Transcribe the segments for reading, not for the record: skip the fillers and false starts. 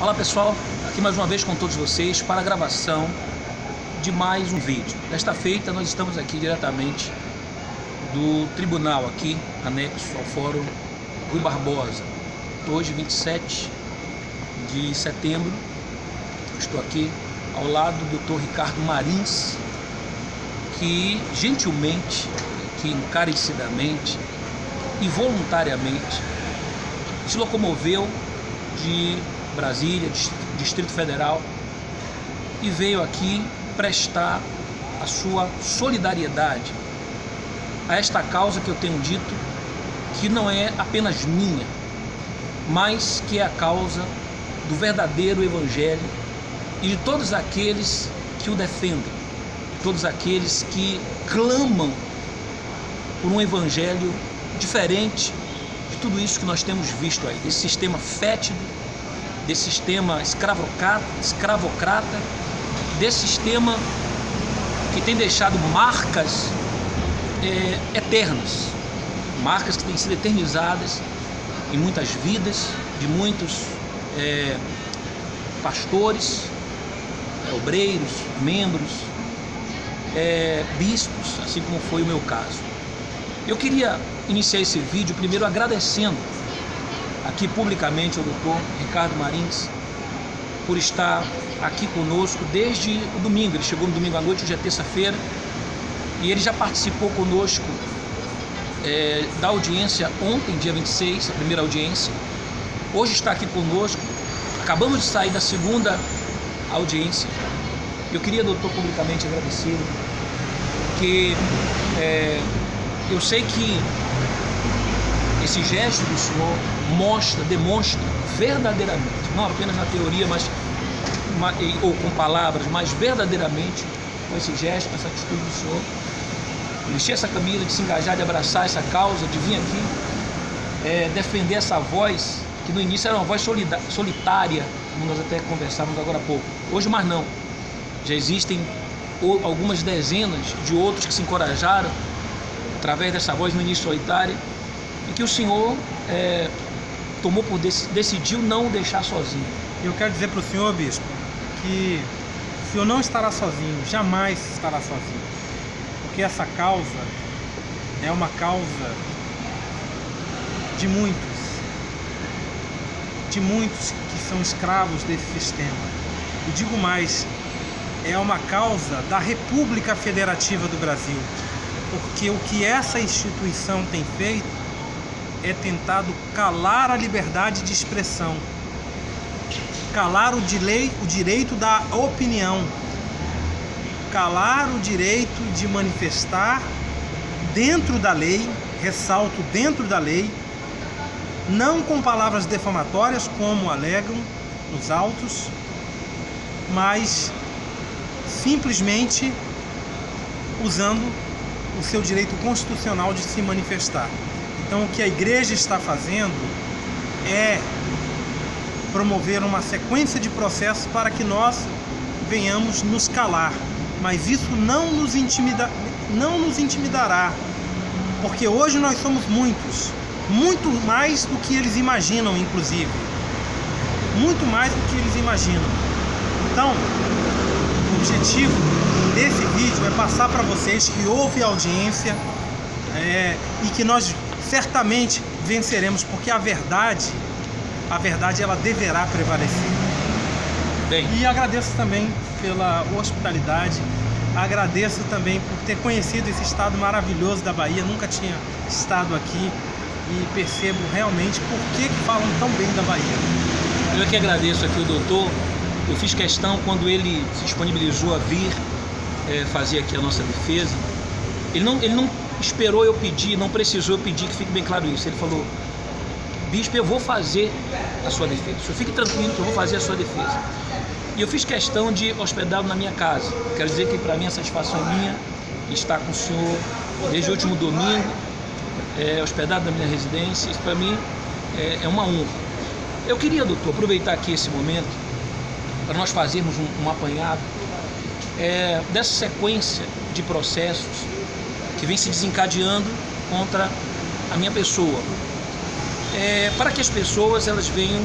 Olá pessoal, aqui mais uma vez com todos vocês para a gravação de mais um vídeo. Desta feita nós estamos aqui diretamente do tribunal aqui, anexo ao Fórum Rui Barbosa. Hoje 27 de setembro, estou aqui ao lado do Dr. Ricardo Marins, que gentilmente, que encarecidamente e voluntariamente se locomoveu de Brasília, Distrito Federal, e veio aqui prestar a sua solidariedade a esta causa que eu tenho dito que não é apenas minha, mas que é a causa do verdadeiro Evangelho e de todos aqueles que o defendem, todos aqueles que clamam por um Evangelho diferente de tudo isso que nós temos visto aí, desse sistema fétido, desse sistema escravocrata, desse sistema que tem deixado marcas eternas, marcas que têm sido eternizadas em muitas vidas de muitos pastores, obreiros, membros, bispos, assim como foi o meu caso. Eu queria iniciar esse vídeo primeiro agradecendo aqui publicamente ao doutor Ricardo Marins por estar aqui conosco desde o domingo. Ele chegou no domingo à noite, hoje é terça-feira, e ele já participou conosco da audiência ontem, dia 26, a primeira audiência. Hoje está aqui conosco, acabamos de sair da segunda audiência. Eu queria, doutor, publicamente agradecê-lo, porque eu sei que esse gesto do senhor demonstra verdadeiramente, não apenas na teoria, ou com palavras, mas verdadeiramente com esse gesto, com essa atitude do senhor, de vestir essa camisa, de se engajar, de abraçar essa causa, de vir aqui defender essa voz, que no início era uma voz solitária, como nós até conversávamos agora há pouco. Hoje mais não, já existem algumas dezenas de outros que se encorajaram através dessa voz no início solitária, e que o senhor decidiu não deixar sozinho. Eu quero dizer para o senhor, bispo, que o senhor não estará sozinho, jamais estará sozinho, porque essa causa é uma causa de muitos que são escravos desse sistema. Eu digo mais, é uma causa da República Federativa do Brasil, porque o que essa instituição tem feito é tentado calar a liberdade de expressão, calar o direito da opinião, calar o direito de manifestar dentro da lei, ressalto, dentro da lei, não com palavras defamatórias, como alegam nos autos, mas simplesmente usando o seu direito constitucional de se manifestar. Então, o que a igreja está fazendo é promover uma sequência de processos para que nós venhamos nos calar, mas isso não nos intimidará, porque hoje nós somos muitos, muito mais do que eles imaginam, inclusive, muito mais do que eles imaginam. Então, o objetivo desse vídeo é passar para vocês que houve audiência e que nós certamente venceremos, porque a verdade ela deverá prevalecer. Bem. E agradeço também pela hospitalidade, agradeço também por ter conhecido esse estado maravilhoso da Bahia. Nunca tinha estado aqui e percebo realmente por que falam tão bem da Bahia. Eu que agradeço aqui o doutor. Eu fiz questão, quando ele se disponibilizou a vir fazer aqui a nossa defesa, ele não esperou eu pedir, não precisou eu pedir, que fique bem claro isso. Ele falou: bispo, eu vou fazer a sua defesa, o senhor fique tranquilo que eu vou fazer a sua defesa. E eu fiz questão de hospedá-lo na minha casa. Quero dizer que para mim a satisfação é minha estar com o senhor desde o último domingo, hospedado na minha residência. Isso para mim é uma honra. Eu queria, doutor, aproveitar aqui esse momento para nós fazermos um apanhado dessa sequência de processos que vem se desencadeando contra a minha pessoa, para que as pessoas elas venham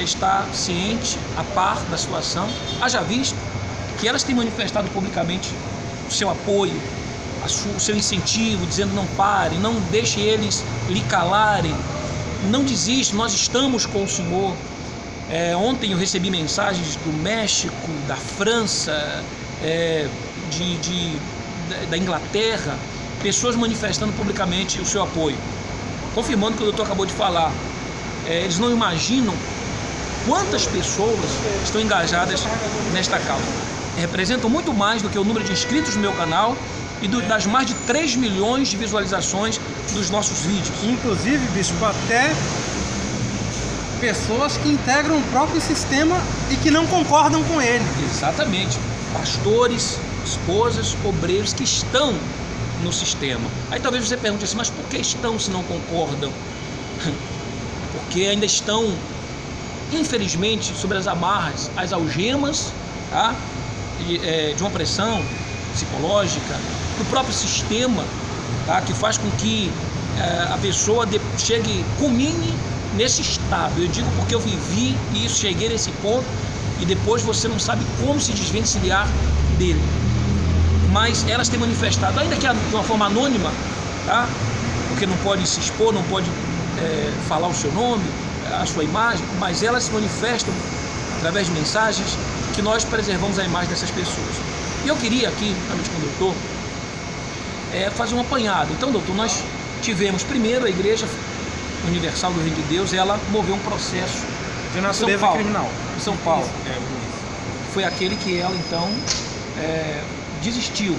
está ciente, a par da situação, haja visto que elas têm manifestado publicamente o seu apoio, o seu incentivo, dizendo não pare, não deixe eles lhe calarem, não desiste, nós estamos com o Senhor. Ontem eu recebi mensagens do México, da França, da Inglaterra, pessoas manifestando publicamente o seu apoio, confirmando o que o doutor acabou de falar. Eles não imaginam quantas pessoas estão engajadas nesta causa. Representam muito mais do que o número de inscritos no meu canal e das mais de 3 milhões de visualizações dos nossos vídeos. Inclusive, bispo, até pessoas que integram o próprio sistema e que não concordam com ele. Exatamente. Pastores, esposas, obreiros que estão no sistema. Aí talvez você pergunte assim, mas por que estão se não concordam? Porque ainda estão, infelizmente, sobre as amarras, as algemas, tá? De uma pressão psicológica, do próprio sistema, tá? Que faz com que a pessoa culmine nesse estado. Eu digo porque eu vivi isso, cheguei nesse ponto e depois você não sabe como se desvencilhar dele. Mas elas têm manifestado, ainda que de uma forma anônima, tá? Porque não pode se expor, não pode falar o seu nome, a sua imagem, mas elas se manifestam através de mensagens que nós preservamos a imagem dessas pessoas. E eu queria aqui, realmente com o doutor, fazer um apanhado. Então, doutor, nós tivemos primeiro a Igreja Universal do Reino de Deus, ela moveu um processo de natureza criminal em São Paulo. Foi aquele que ela então desistiu,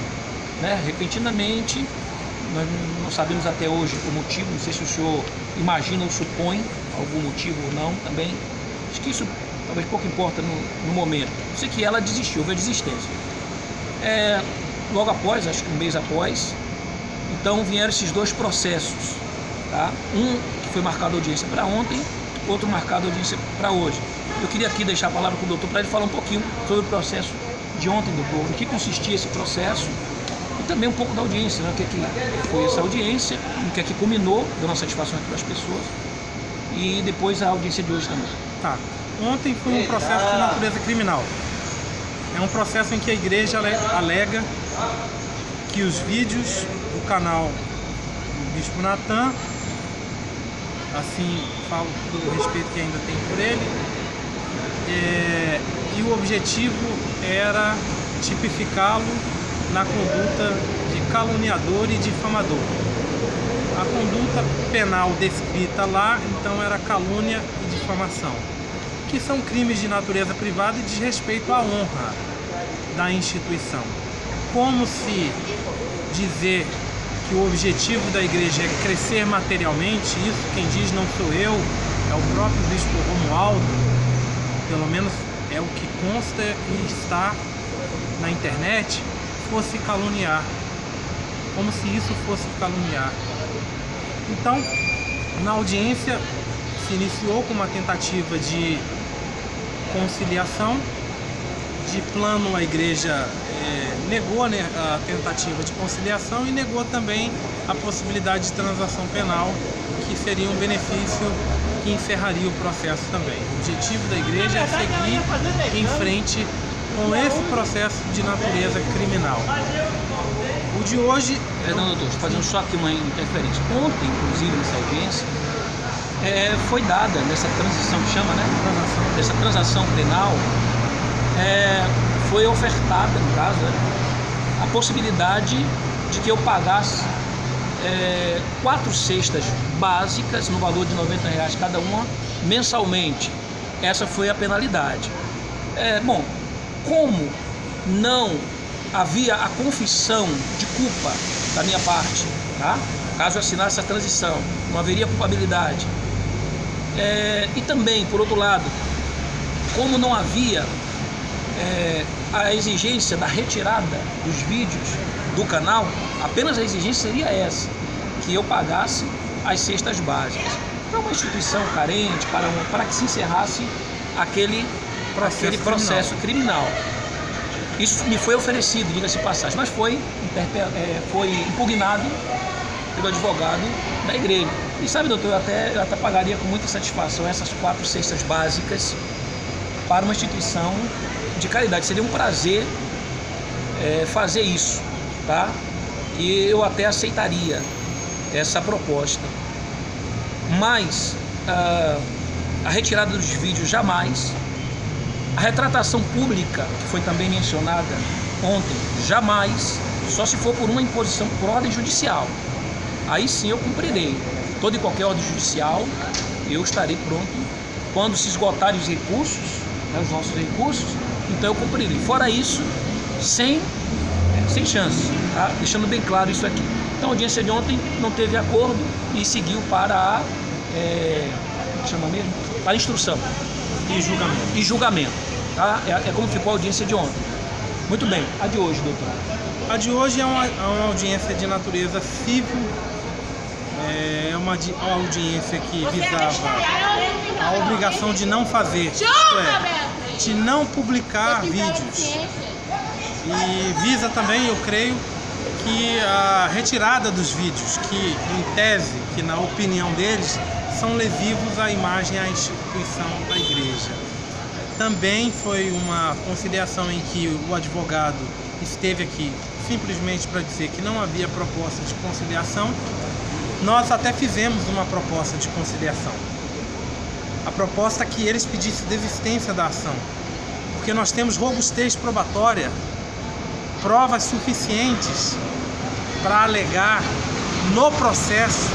né? Repentinamente. Nós não sabemos até hoje o motivo, não sei se o senhor imagina ou supõe algum motivo ou não também. Acho que isso talvez pouco importa no momento. Eu sei que ela desistiu, houve a desistência. Logo após, acho que um mês após, então vieram esses dois processos, tá? Um que foi marcado a audiência para ontem, outro marcado a audiência para hoje. Eu queria aqui deixar a palavra com o doutor para ele falar um pouquinho sobre o processo de ontem, doutor, em que consistia esse processo e também um pouco da audiência, né? O que foi essa audiência, o que culminou, dando uma satisfação aqui para as pessoas, e depois a audiência de hoje também. Tá. Ontem foi um processo de natureza criminal. É um processo em que a igreja alega que os vídeos do canal do Bispo Natan, assim falo do respeito que ainda tem por ele, e o objetivo era tipificá-lo na conduta de caluniador e difamador. A conduta penal descrita lá, então, era calúnia e difamação, que são crimes de natureza privada e desrespeito à honra da instituição. Como se dizer que o objetivo da igreja é crescer materialmente, isso quem diz não sou eu, é o próprio bispo Romualdo, pelo menos é o que consta e está na internet, fosse caluniar, como se isso fosse caluniar. Então, na audiência se iniciou com uma tentativa de conciliação. De plano, a igreja negou, né, a tentativa de conciliação e negou também a possibilidade de transação penal, que seria um benefício que encerraria o processo também. O objetivo da igreja é seguir em frente com esse processo de natureza criminal. O de hoje... Não, doutor, fazendo só aqui uma interferência. Ontem, inclusive, nessa audiência, foi dada nessa transição que chama, né? Dessa transação penal, foi ofertada, no caso, a possibilidade de que eu pagasse 4 cestas básicas no valor de R$90 cada uma mensalmente. Essa foi a penalidade. Bom, como não havia a confissão de culpa da minha parte, tá? Caso eu assinasse a transição, não haveria culpabilidade. E também, por outro lado, como não havia a exigência da retirada dos vídeos do canal, apenas a exigência seria essa, que eu pagasse as cestas básicas. Para uma instituição carente, para que se encerrasse aquele processo criminal. Isso me foi oferecido, diga-se de passagem, mas foi impugnado pelo advogado da igreja. E sabe, doutor, eu até pagaria com muita satisfação essas 4 cestas básicas para uma instituição de caridade. Seria um prazer fazer isso, tá? E eu até aceitaria essa proposta. Mas a retirada dos vídeos jamais. A retratação pública, que foi também mencionada ontem, jamais, só se for por uma imposição por ordem judicial. Aí sim eu cumprirei. Toda e qualquer ordem judicial, eu estarei pronto. Quando se esgotarem os recursos, né, os nossos recursos, então eu cumprirei. Fora isso, sem chance, tá? Deixando bem claro isso aqui. Então a audiência de ontem não teve acordo e seguiu para a chama mesmo? A instrução e julgamento, tá? É como ficou a audiência de ontem. Muito bem. A de hoje, doutor? A de hoje é uma audiência de natureza civil, é uma audiência que visava a obrigação de não fazer, isto é, de não publicar vídeos. E visa também, eu creio, que a retirada dos vídeos, que em tese, que na opinião deles, são lesivos à imagem, à instituição da igreja. Também foi uma conciliação em que o advogado esteve aqui simplesmente para dizer que não havia proposta de conciliação. Nós até fizemos uma proposta de conciliação. A proposta é que eles pedissem desistência da ação, porque nós temos robustez probatória, provas suficientes para alegar no processo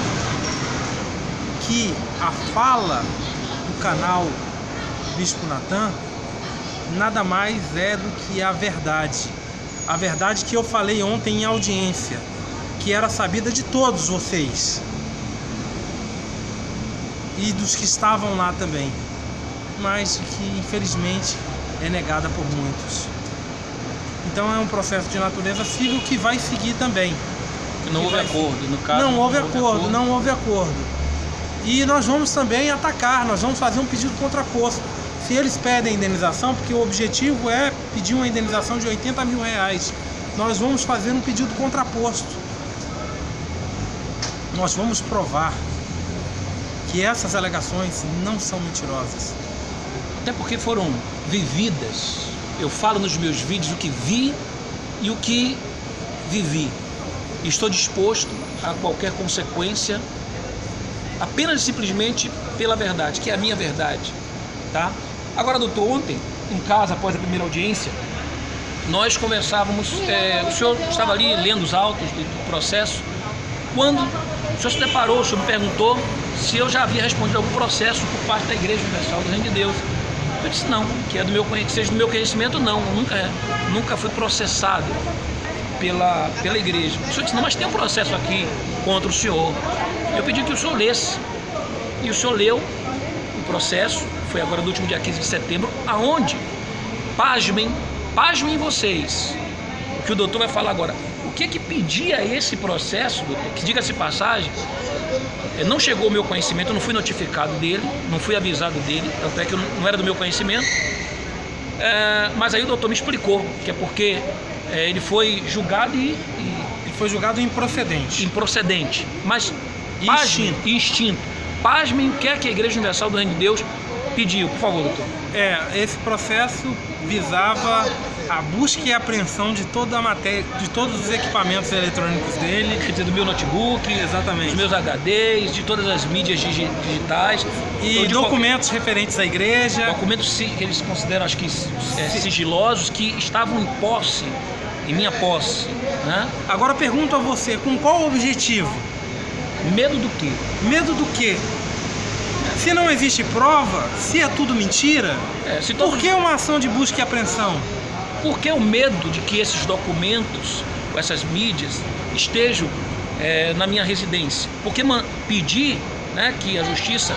que a fala do canal Bispo Natan nada mais é do que a verdade. A verdade que eu falei ontem em audiência, que era sabida de todos vocês e dos que estavam lá também, mas que infelizmente é negada por muitos. Então é um processo de natureza civil que vai seguir também. Não houve acordo, no caso. Não houve acordo. E nós vamos também atacar, nós vamos fazer um pedido contraposto. Se eles pedem indenização, porque o objetivo é pedir uma indenização de R$80 mil, nós vamos fazer um pedido contraposto. Nós vamos provar que essas alegações não são mentirosas. Até porque foram vividas. Eu falo nos meus vídeos o que vi e o que vivi. Estou disposto a qualquer consequência apenas e simplesmente pela verdade, que é a minha verdade, tá? Agora, doutor, ontem, em casa, após a primeira audiência, nós conversávamos, o senhor estava ali lendo os autos do processo, quando o senhor se deparou, o senhor me perguntou se eu já havia respondido algum processo por parte da Igreja Universal do Reino de Deus. Eu disse não, que seja do meu conhecimento, não, nunca fui processado pela igreja. O senhor disse, não, mas tem um processo aqui contra o senhor. Eu pedi que o senhor lesse, e o senhor leu o processo, foi agora no último dia 15 de setembro, aonde, pasmem vocês, o que o doutor vai falar agora, o que pedia esse processo, doutor, que diga-se passagem, não chegou ao meu conhecimento, eu não fui notificado dele, não fui avisado dele, tanto é que não era do meu conhecimento, mas aí o doutor me explicou, que é porque ele foi julgado e foi julgado improcedente. Mas extinto. Pasmem o que é que a Igreja Universal do Reino de Deus pediu, por favor, doutor. Esse processo visava a busca e apreensão de toda a matéria, de todos os equipamentos eletrônicos dele. Quer dizer, do meu notebook, exatamente, dos meus HDs, de todas as mídias digitais. E documentos referentes à igreja. Documentos que eles consideram, acho que, sigilosos, que estavam em minha posse. Né? Agora pergunto a você, com qual objetivo? Medo do quê? Medo do quê? Se não existe prova, se é tudo mentira, por que uma ação de busca e apreensão? Porque o medo de que esses documentos, essas mídias, estejam na minha residência. Porque pedir, né, que a justiça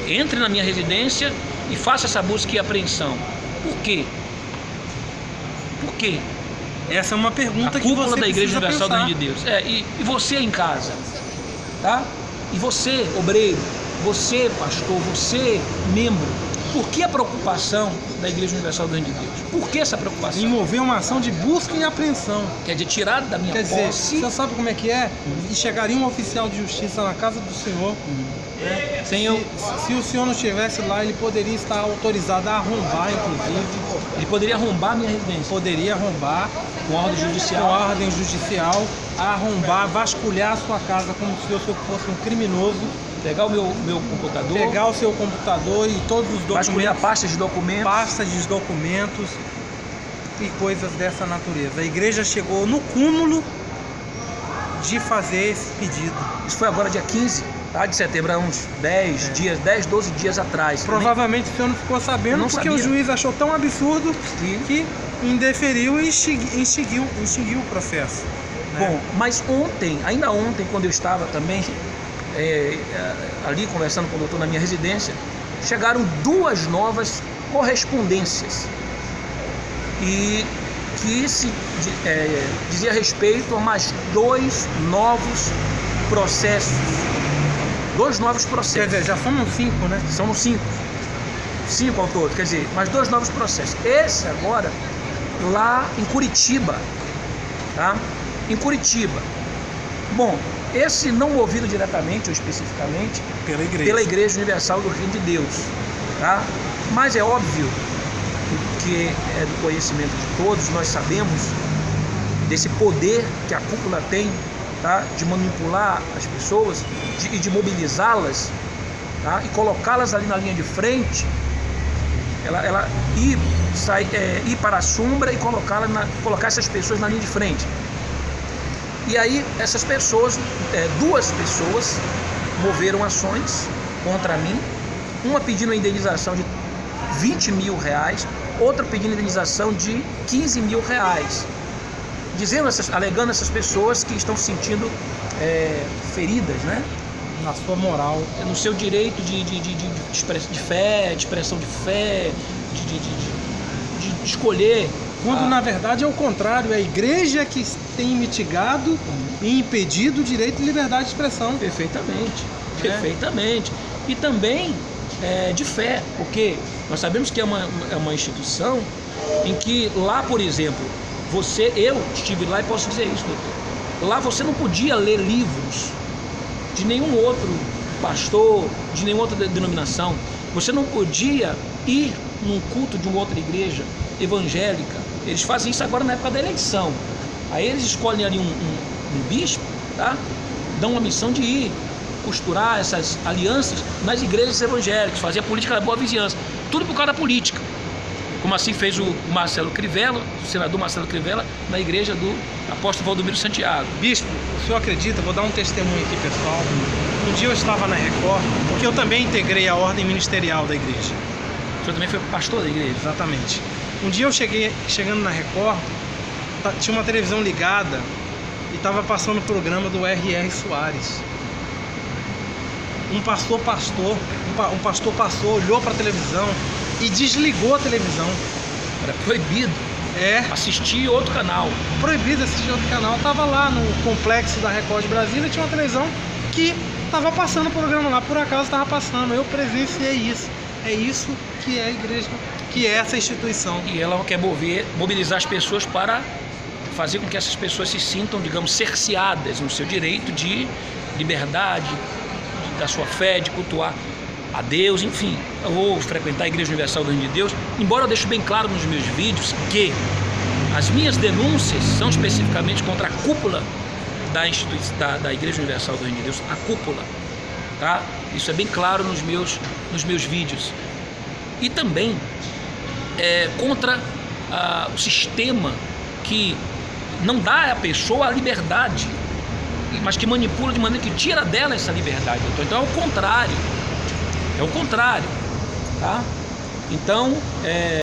entre na minha residência e faça essa busca e apreensão. Por quê? Por quê? Essa é uma pergunta que você cúpula da Igreja Universal do Reino de Deus. E você em casa, tá? E você, obreiro, você, pastor, você, membro, por que a preocupação da Igreja Universal do Reino de Deus? Por que essa preocupação? Em mover uma ação de busca e apreensão. Quer dizer, tirar da minha posse... Quer dizer, você sabe como é que é? E chegaria um oficial de justiça na casa do senhor. Né? Se o senhor não estivesse lá, ele poderia estar autorizado a arrombar, inclusive. Ele poderia arrombar minha residência. Poderia arrombar. Com ordem judicial. Com ordem judicial, arrombar, vasculhar a sua casa como se eu fosse um criminoso. Pegar o meu computador. Pegar o seu computador e todos os documentos. Vasculhar pastas de documentos. Pastas de documentos e coisas dessa natureza. A igreja chegou no cúmulo de fazer esse pedido. Isso foi agora dia 15 de setembro, há uns 10, 12 dias atrás. Provavelmente o senhor não ficou sabendo, não porque sabia. O juiz achou tão absurdo que indeferiu e extinguiu o processo. Né? Bom, mas ainda ontem, quando eu estava também ali conversando com o doutor na minha residência, chegaram 2 novas correspondências e que dizia respeito a mais 2 novos processos. 2 novos processos. Quer dizer, já somos 5, né? Somos 5. 5 ao todo, quer dizer, mais 2 novos processos. Esse agora, lá em Curitiba, tá? Em Curitiba. Bom, esse não movido diretamente ou especificamente pela Igreja Universal do Reino de Deus, tá? Mas é óbvio que é do conhecimento de todos, nós sabemos desse poder que a cúpula tem, tá? De manipular as pessoas e de mobilizá-las, tá? E colocá-las ali na linha de frente, ela ir para a sombra e colocar essas pessoas na linha de frente. E aí essas pessoas, 2 pessoas moveram ações contra mim, uma pedindo a indenização de R$20 mil, outra pedindo a indenização de R$15 mil, alegando essas pessoas que estão se sentindo feridas, né? Na sua moral, no seu direito de fé, de expressão de fé, de escolher. Quando na verdade é o contrário, é a igreja que tem mitigado e impedido o direito de liberdade de expressão. Perfeitamente, perfeitamente. E também de fé, porque nós sabemos que é uma instituição em que lá, por exemplo, eu estive lá e posso dizer isso, doutor. Lá você não podia ler livros de nenhum outro pastor, de nenhuma outra denominação. Você não podia ir num culto de uma outra igreja evangélica. Eles fazem isso agora na época da eleição. Aí eles escolhem ali um bispo, tá? Dão uma missão de ir costurar essas alianças nas igrejas evangélicas, fazer a política da boa vizinhança. Tudo por causa da política. Como assim fez o Marcelo Crivella, o senador Marcelo Crivella, na igreja do apóstolo Valdomiro Santiago. Bispo, o senhor acredita? Vou dar um testemunho aqui, pessoal. Um dia eu estava na Record, porque eu também integrei a ordem ministerial da igreja. O senhor também foi pastor da igreja? Exatamente. Um dia eu chegando na Record, tinha uma televisão ligada e estava passando o programa do R.R. Soares. Um pastor passou, olhou para a televisão e desligou a televisão. Era proibido assistir outro canal. Proibido assistir outro canal. Estava lá no complexo da Record de Brasília, tinha uma televisão que estava passando o programa lá, por acaso estava passando. Eu presenciei isso. É isso que é a igreja, que é essa instituição. E ela quer mobilizar as pessoas para fazer com que essas pessoas se sintam, digamos, cerceadas no seu direito de liberdade, da sua fé, de cultuar a Deus, enfim, ou frequentar a Igreja Universal do Reino de Deus. Embora eu deixe bem claro nos meus vídeos que as minhas denúncias são especificamente contra a cúpula da Igreja Universal do Reino de Deus, a cúpula, tá? Isso é bem claro nos meus vídeos. E também contra o sistema que não dá à pessoa a liberdade, mas que manipula de maneira que tira dela essa liberdade. Então é o contrário. É o contrário, tá? Então,